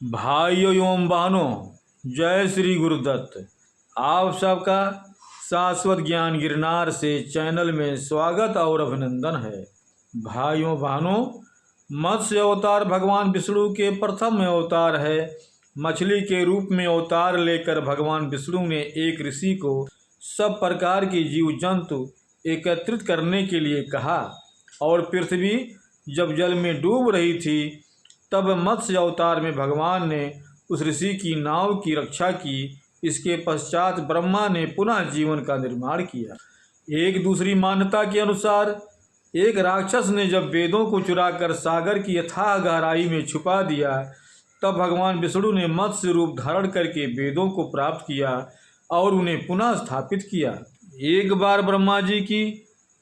भाइयों एवं बहनों, जय श्री गुरुदत्त। आप सबका शाश्वत ज्ञान गिरनार से चैनल में स्वागत और अभिनंदन है। भाइयों बहनों, मत्स्य अवतार भगवान विष्णु के प्रथम अवतार है। मछली के रूप में अवतार लेकर भगवान विष्णु ने एक ऋषि को सब प्रकार के जीव जंतु एकत्रित करने के लिए कहा और पृथ्वी जब जल में डूब रही थी तब मत्स्य अवतार में भगवान ने उस ऋषि की नाव की रक्षा की। इसके पश्चात ब्रह्मा ने पुनः जीवन का निर्माण किया। एक दूसरी मान्यता के अनुसार एक राक्षस ने जब वेदों को चुराकर सागर की अथाह गहराई में छुपा दिया तब भगवान विष्णु ने मत्स्य रूप धारण करके वेदों को प्राप्त किया और उन्हें पुनः स्थापित किया। एक बार ब्रह्मा जी की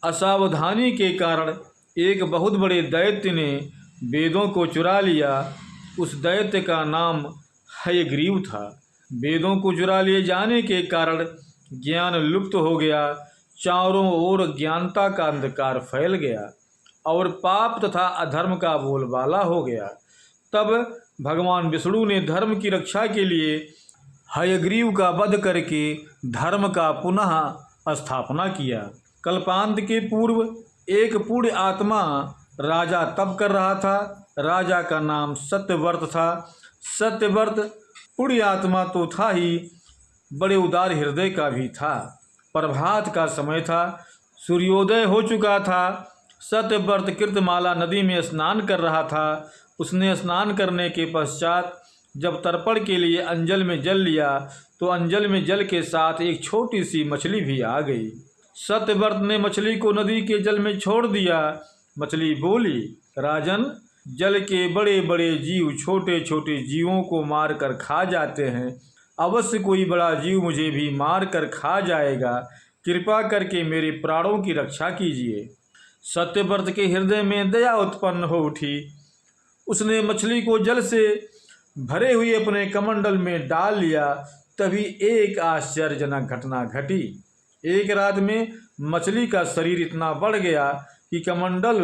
असावधानी के कारण एक बहुत बड़े दैत्य ने वेदों को चुरा लिया। उस दैत्य का नाम हयग्रीव था। वेदों को चुरा लिए जाने के कारण ज्ञान लुप्त हो गया। चारों ओर ज्ञानता का अंधकार फैल गया और पाप तथा अधर्म का बोलबाला हो गया। तब भगवान विष्णु ने धर्म की रक्षा के लिए हयग्रीव का वध करके धर्म का पुनः स्थापना किया। कल्पांत के पूर्व एक पुण्य आत्मा राजा तप कर रहा था। राजा का नाम सत्यव्रत था। सत्यव्रत पुण्य आत्मा तो था ही, बड़े उदार हृदय का भी था। प्रभात का समय था, सूर्योदय हो चुका था। सत्यव्रत कृतमाला नदी में स्नान कर रहा था। उसने स्नान करने के पश्चात जब तर्पण के लिए अंजल में जल लिया तो अंजल में जल के साथ एक छोटी सी मछली भी आ गई। सत्यव्रत ने मछली को नदी के जल में छोड़ दिया। मछली बोली, राजन, जल के बड़े बड़े जीव छोटे छोटे जीवों को मार कर खा जाते हैं। अवश्य कोई बड़ा जीव मुझे भी मार कर खा जाएगा। कृपा करके मेरे प्राणों की रक्षा कीजिए। सत्यव्रत के हृदय में दया उत्पन्न हो उठी। उसने मछली को जल से भरे हुए अपने कमंडल में डाल लिया। तभी एक आश्चर्यजनक घटना घटी। एक रात में मछली का शरीर इतना बढ़ गया कि कमंडल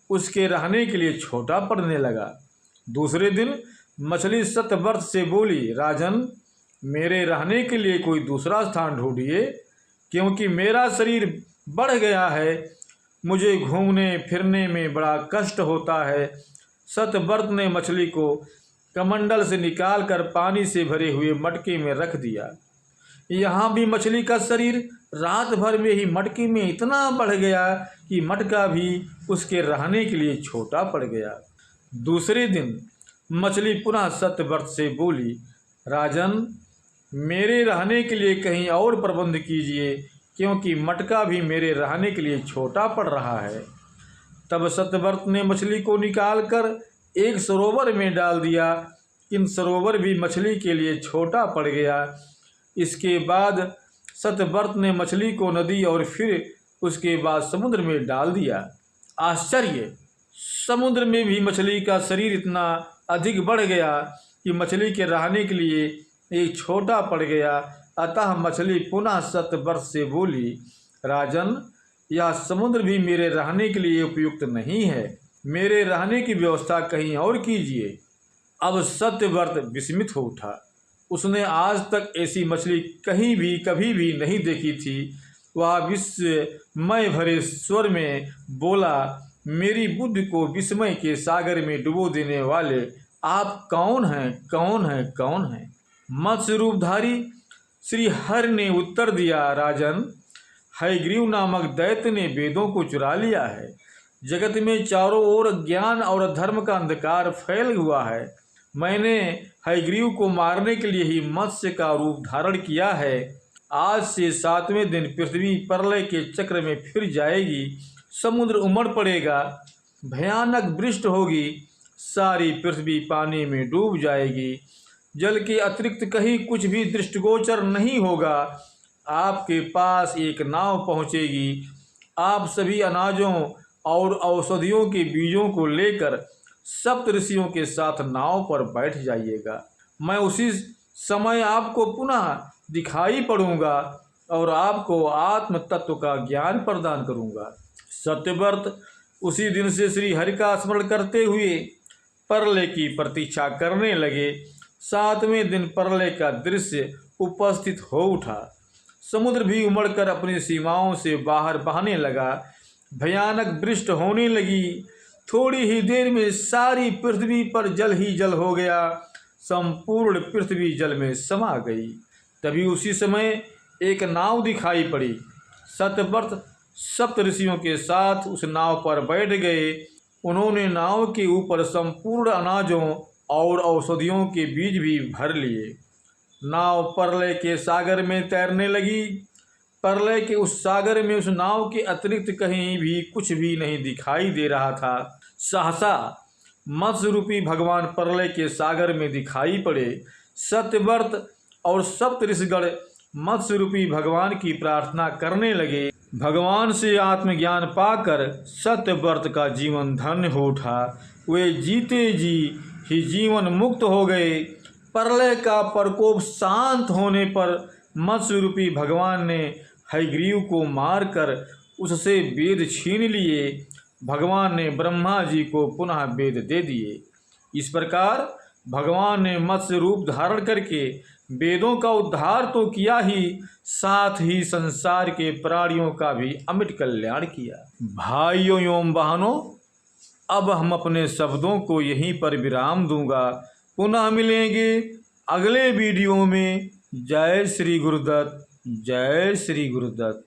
उसके रहने के लिए छोटा पड़ने लगा। दूसरे दिन मछली सत्यव्रत से बोली, राजन, मेरे रहने के लिए कोई दूसरा स्थान ढूंढिए, क्योंकि मेरा शरीर बढ़ गया है। मुझे घूमने फिरने में बड़ा कष्ट होता है। सत्यव्रत ने मछली को कमंडल से निकाल कर पानी से भरे हुए मटके में रख दिया। यहाँ भी मछली का शरीर रात भर में ही मटके में इतना बढ़ गया कि मटका भी उसके रहने के लिए छोटा पड़ गया। दूसरे दिन मछली पुनः सत्यव्रत से बोली, राजन, मेरे रहने के लिए कहीं और प्रबंध कीजिए, क्योंकि मटका भी मेरे रहने के लिए छोटा पड़ रहा है। तब सत्यव्रत ने मछली को निकालकर एक सरोवर में डाल दिया, किंतु सरोवर भी मछली के लिए छोटा पड़ गया। इसके बाद सत्यव्रत ने मछली को नदी और फिर उसके बाद समुद्र में डाल दिया। आश्चर्य! समुद्र में भी मछली का शरीर इतना अधिक बढ़ गया कि मछली के रहने के लिए एक छोटा पड़ गया। अतः मछली पुनः सत्यव्रत से बोली, राजन, यह समुद्र भी मेरे रहने के लिए उपयुक्त नहीं है। मेरे रहने की व्यवस्था कहीं और कीजिए। अब सत्यव्रत विस्मित हो उठा। उसने आज तक ऐसी मछली कहीं भी कभी भी नहीं देखी थी। वह विस्मय भरे स्वर में बोला, मेरी बुद्धि को विस्मय के सागर में डुबो देने वाले आप कौन हैं? कौन हैं? कौन हैं? मत्स्य रूपधारी श्री हरि ने उत्तर दिया, राजन, हयग्रीव नामक दैत्य ने वेदों को चुरा लिया है। जगत में चारों ओर ज्ञान और धर्म का अंधकार फैल हुआ है। मैंने हयग्रीव को मारने के लिए ही मत्स्य का रूप धारण किया है। आज से 7वें दिन पृथ्वी प्रलय के चक्र में फिर जाएगी। समुद्र उमड़ पड़ेगा, भयानक वृष्टि होगी, सारी पृथ्वी पानी में डूब जाएगी। जल के अतिरिक्त कहीं कुछ भी दृष्टिगोचर नहीं होगा। आपके पास एक नाव पहुंचेगी। आप सभी अनाजों और औषधियों के बीजों को लेकर सप्त ऋषियों के साथ नाव पर बैठ जाइएगा। मैं उसी समय आपको पुनः दिखाई पड़ूंगा और आपको आत्म तत्व का ज्ञान प्रदान करूंगा। सत्यव्रत उसी दिन से श्री हरि का स्मरण करते हुए प्रलय की प्रतीक्षा करने लगे। 7वें दिन प्रलय का दृश्य उपस्थित हो उठा। समुद्र भी उमड़कर अपनी सीमाओं से बाहर बहने लगा। भयानक वृष्टि होने लगी। थोड़ी ही देर में सारी पृथ्वी पर जल ही जल हो गया। संपूर्ण पृथ्वी जल में समा गई। तभी उसी समय एक नाव दिखाई पड़ी। सत्यव्रत सप्त ऋषियों के साथ उस नाव पर बैठ गए। उन्होंने नाव के ऊपर संपूर्ण अनाजों और औषधियों के बीज भी भर लिए। नाव प्रलय के सागर में तैरने लगी। प्रलय के उस सागर में उस नाव के अतिरिक्त कहीं भी कुछ भी नहीं दिखाई दे रहा था। सहसा मत्स्य रूपी भगवान प्रलय के सागर में दिखाई पड़े। सत्यव्रत और सप्तऋषिगण मत्स्य रूपी भगवान की प्रार्थना करने लगे। भगवान से आत्मज्ञान पाकर सत्यव्रत का जीवन धन्य हो उठा। वे जीते जी ही जीवन मुक्त हो गए। प्रलय का प्रकोप शांत होने पर मत्स्य रूपी भगवान ने हयग्रीव को मारकर उससे वेद छीन लिए। भगवान ने ब्रह्मा जी को पुनः वेद दे दिए। इस प्रकार भगवान ने मत्स्य रूप धारण करके वेदों का उद्धार तो किया ही, साथ ही संसार के प्राणियों का भी अमिट कल्याण किया। भाइयों एवं बहनों, अब हम अपने शब्दों को यहीं पर विराम दूंगा। पुनः मिलेंगे अगले वीडियो में। जय श्री गुरुदत्त, जय श्री गुरुदत्त।